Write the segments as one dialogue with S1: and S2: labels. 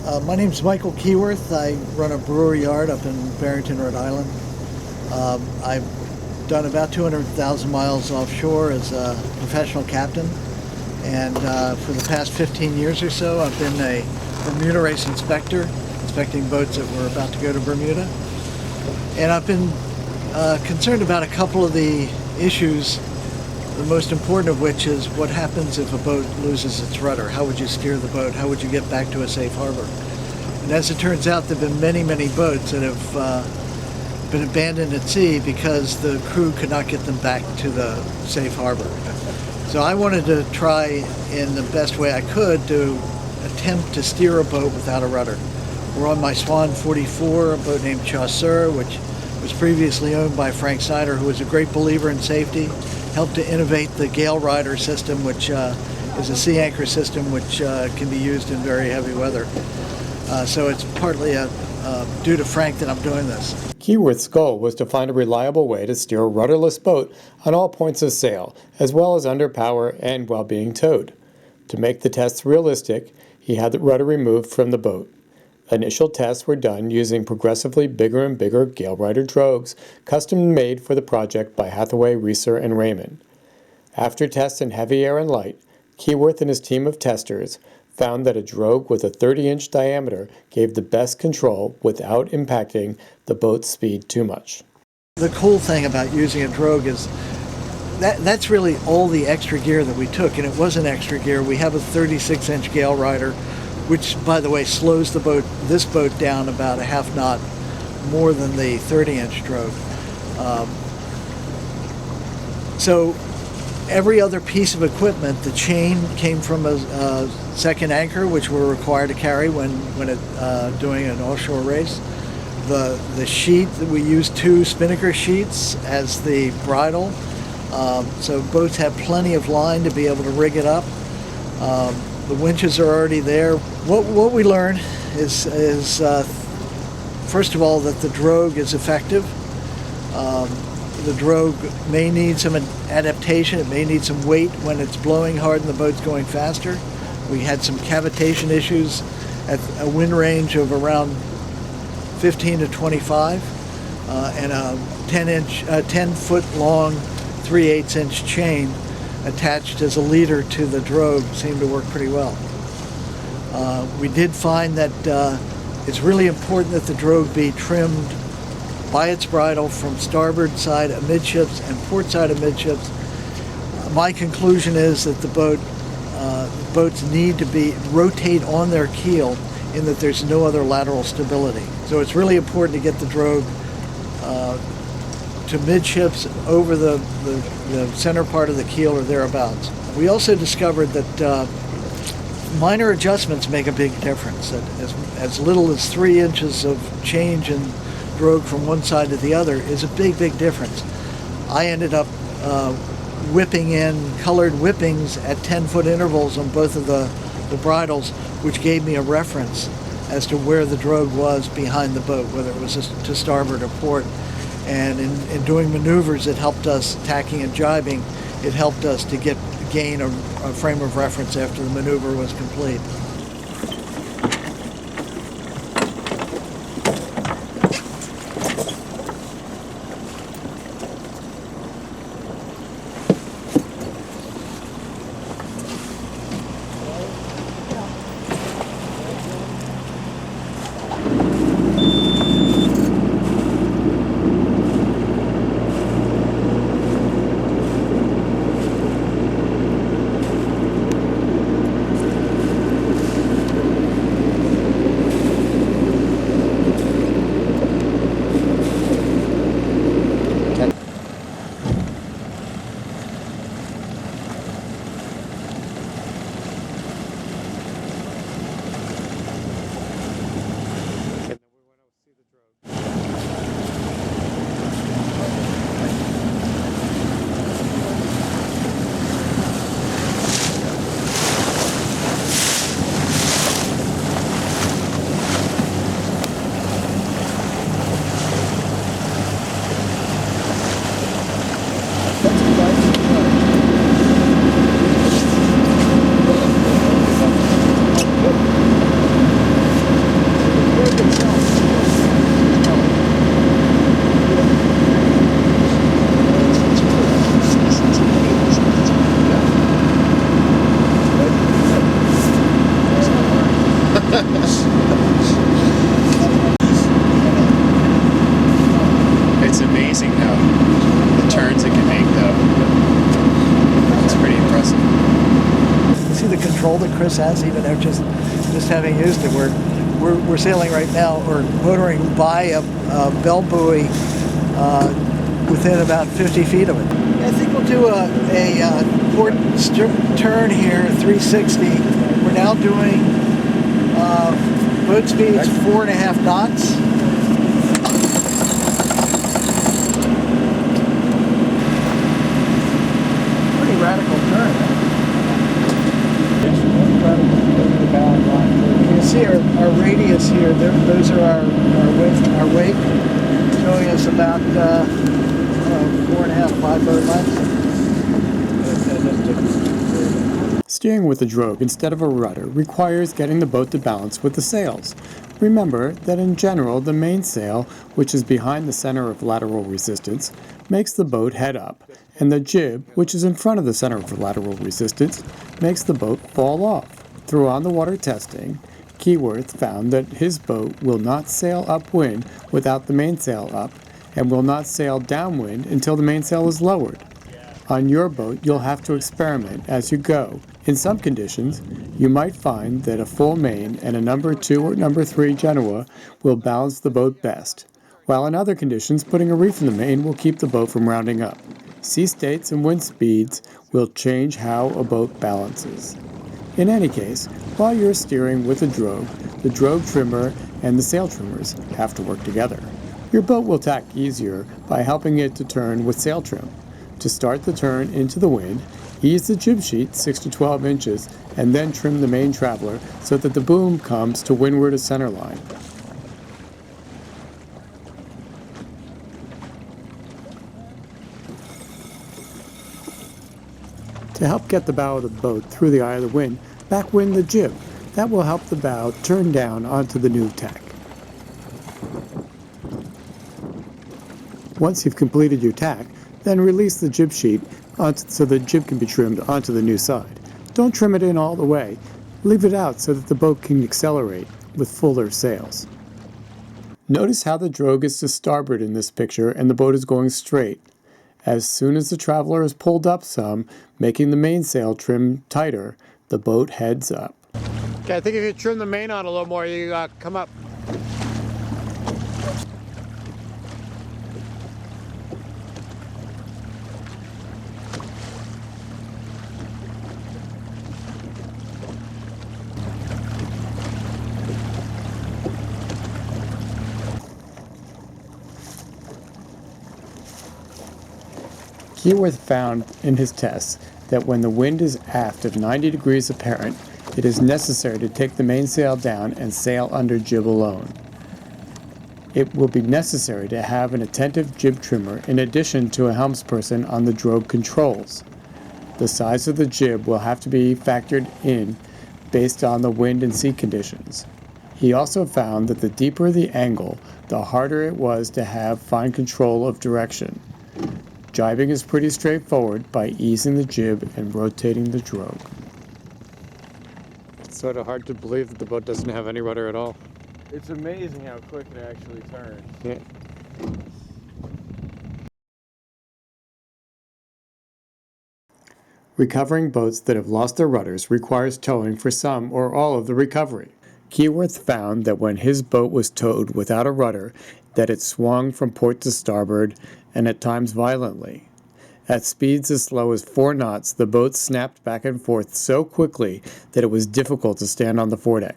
S1: My name's Michael Keyworth. I run a brewery yard up in Barrington, Rhode Island. I've done about 200,000 miles offshore as a professional captain, and for the past 15 years or so I've been a Bermuda race inspector, inspecting boats that were about to go to Bermuda. And I've been concerned about a couple of the issues, the most important of which is what happens if a boat loses its rudder. How would you steer the boat? How would you get back to a safe harbor? And as it turns out, there have been many, many boats that have been abandoned at sea because the crew could not get them back to the safe harbor. So I wanted to try in the best way I could to attempt to steer a boat without a rudder. We're on my Swan 44, a boat named Chaucer, which was previously owned by Frank Snyder, who was a great believer in safety, helped to innovate the Gale Rider system, which is a sea anchor system which can be used in very heavy weather. So it's partly due to Frank that I'm doing this.
S2: Keyworth's goal was to find a reliable way to steer a rudderless boat on all points of sail, as well as under power and while being towed. To make the tests realistic, he had the rudder removed from the boat. Initial tests were done using progressively bigger and bigger Gale Rider drogues, custom made for the project by Hathaway, Reeser, and Raymond. After tests in heavy air and light, Keyworth and his team of testers found that a drogue with a 30-inch diameter gave the best control without impacting the boat's speed too much.
S1: The cool thing about using a drogue is that's really all the extra gear that we took, and it wasn't extra gear. We have a 36-inch Gale Rider, which, by the way, slows this boat down about a half knot more than the 30-inch drogue. So every other piece of equipment, the chain came from a second anchor, which we're required to carry when doing an offshore race. The sheet, we use 2 spinnaker sheets as the bridle, so boats have plenty of line to be able to rig it up. The winches are already there. What we learn is first of all, that the drogue is effective. The drogue may need some adaptation. It may need some weight when it's blowing hard and the boat's going faster. We had some cavitation issues at a wind range of around 15 to 25, and a 10-foot long 3/8-inch chain attached as a leader to the drogue seemed to work pretty well. We did find that it's really important that the drogue be trimmed by its bridle from starboard side amidships and port side amidships. My conclusion is that the boats need to rotate on their keel in that there's no other lateral stability. So it's really important to get the drogue to midships over the center part of the keel or thereabouts. We also discovered that minor adjustments make a big difference. That as little as 3 inches of change in drogue from one side to the other is a big, big difference. I ended up whipping in colored whippings at 10-foot intervals on both of the bridles, which gave me a reference as to where the drogue was behind the boat, whether it was to starboard or port. And in doing maneuvers, it helped us, tacking and jibing, it helped us to gain a frame of reference after the maneuver was complete.
S2: It's amazing how the turns it can make, though. It's pretty impressive.
S1: See the control that Chris has, even though just having used it. We're sailing right now, or motoring by a bell buoy within about 50 feet of it. I think we'll do a port turn here, 360. We're now doing boat speeds 4.5 knots. Pretty radical turn. You can see our radius here. Those are our wake, showing us about 4.5, 5 boat lengths.
S2: Steering with a drogue instead of a rudder requires getting the boat to balance with the sails. Remember that in general, the mainsail, which is behind the center of lateral resistance, makes the boat head up, and the jib, which is in front of the center of lateral resistance, makes the boat fall off. Through on-the-water testing, Keyworth found that his boat will not sail upwind without the mainsail up, and will not sail downwind until the mainsail is lowered. On your boat, you'll have to experiment as you go. In some conditions, you might find that a full main and a number 2 or number 3 Genoa will balance the boat best, while in other conditions, putting a reef in the main will keep the boat from rounding up. Sea states and wind speeds will change how a boat balances. In any case, while you're steering with a drogue, the drogue trimmer and the sail trimmers have to work together. Your boat will tack easier by helping it to turn with sail trim. To start the turn into the wind, ease the jib sheet 6 to 12 inches and then trim the main traveler so that the boom comes to windward of centerline. To help get the bow of the boat through the eye of the wind, backwind the jib. That will help the bow turn down onto the new tack. Once you've completed your tack, then release the jib sheet so the jib can be trimmed onto the new side. Don't trim it in all the way. Leave it out so that the boat can accelerate with fuller sails. Notice how the drogue is to starboard in this picture and the boat is going straight. As soon as the traveler is pulled up some, making the mainsail trim tighter, the boat heads up. Okay, I think if you trim the main on a little more, you come up. Keyworth found in his tests that when the wind is aft of 90 degrees apparent, it is necessary to take the mainsail down and sail under jib alone. It will be necessary to have an attentive jib trimmer in addition to a helmsperson on the drogue controls. The size of the jib will have to be factored in based on the wind and sea conditions. He also found that the deeper the angle, the harder it was to have fine control of direction. Jibing is pretty straightforward by easing the jib and rotating the drogue. It's sort of hard to believe that the boat doesn't have any rudder at all.
S3: It's amazing how quick it actually turns.
S2: Yeah. Recovering boats that have lost their rudders requires towing for some or all of the recovery. Keyworth found that when his boat was towed without a rudder, that it swung from port to starboard and at times violently. At speeds as slow as 4 knots, the boat snapped back and forth so quickly that it was difficult to stand on the foredeck.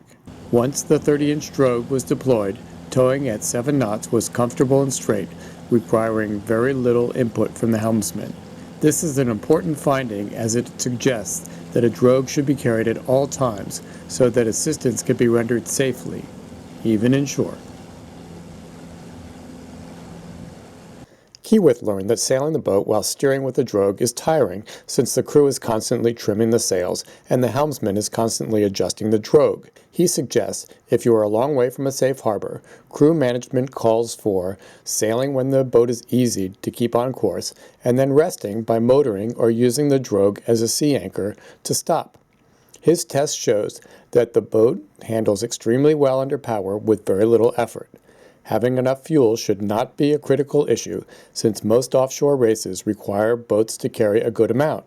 S2: Once the 30-inch drogue was deployed, towing at 7 knots was comfortable and straight, requiring very little input from the helmsman. This is an important finding as it suggests that a drogue should be carried at all times so that assistance can be rendered safely, even inshore. Keyworth learned that sailing the boat while steering with a drogue is tiring since the crew is constantly trimming the sails and the helmsman is constantly adjusting the drogue. He suggests if you are a long way from a safe harbor, crew management calls for sailing when the boat is easy to keep on course and then resting by motoring or using the drogue as a sea anchor to stop. His test shows that the boat handles extremely well under power with very little effort. Having enough fuel should not be a critical issue, since most offshore races require boats to carry a good amount.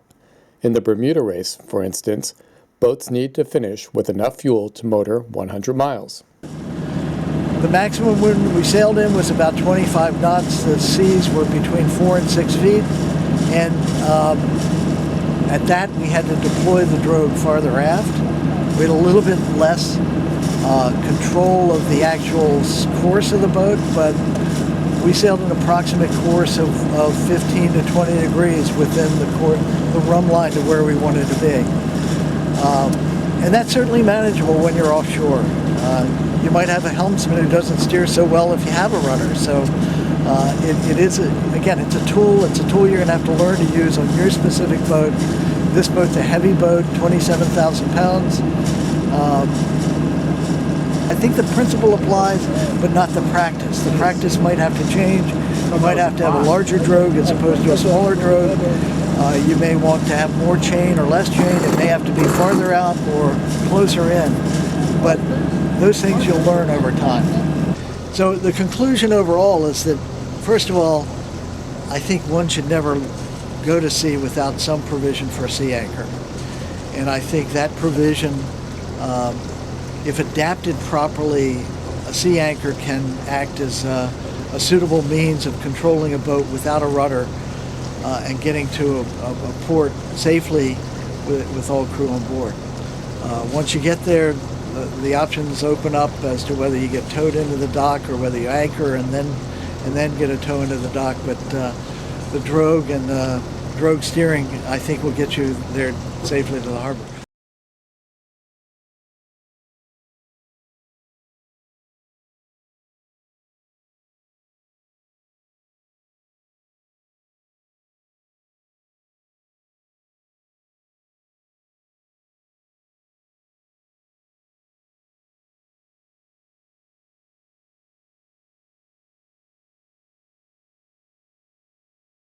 S2: In the Bermuda race, for instance, boats need to finish with enough fuel to motor 100 miles.
S1: The maximum wind we sailed in was about 25 knots. The seas were between 4 and 6 feet, and at that we had to deploy the Drogue farther aft. We had a little bit less control of the actual course of the boat, but we sailed an approximate course of 15 to 20 degrees within the rum line to where we wanted to be. And that's certainly manageable when you're offshore. You might have a helmsman who doesn't steer so well if you have a rudder. So it is, again, it's a tool. It's a tool you're going to have to learn to use on your specific boat. This boat's a heavy boat, 27,000 pounds. I think the principle applies, but not the practice. The practice might have to change. You might have to have a larger Drogue as opposed to a smaller Drogue. You may want to have more chain or less chain. It may have to be farther out or closer in. But those things you'll learn over time. So the conclusion overall is that, first of all, I think one should never go to sea without some provision for a sea anchor. And I think that provision, if adapted properly, a sea anchor can act as a suitable means of controlling a boat without a rudder and getting to a port safely with all crew on board. Once you get there, the options open up as to whether you get towed into the dock or whether you anchor and then get a tow into the dock. But the Drogue and Drogue steering, I think, will get you there safely to the harbor.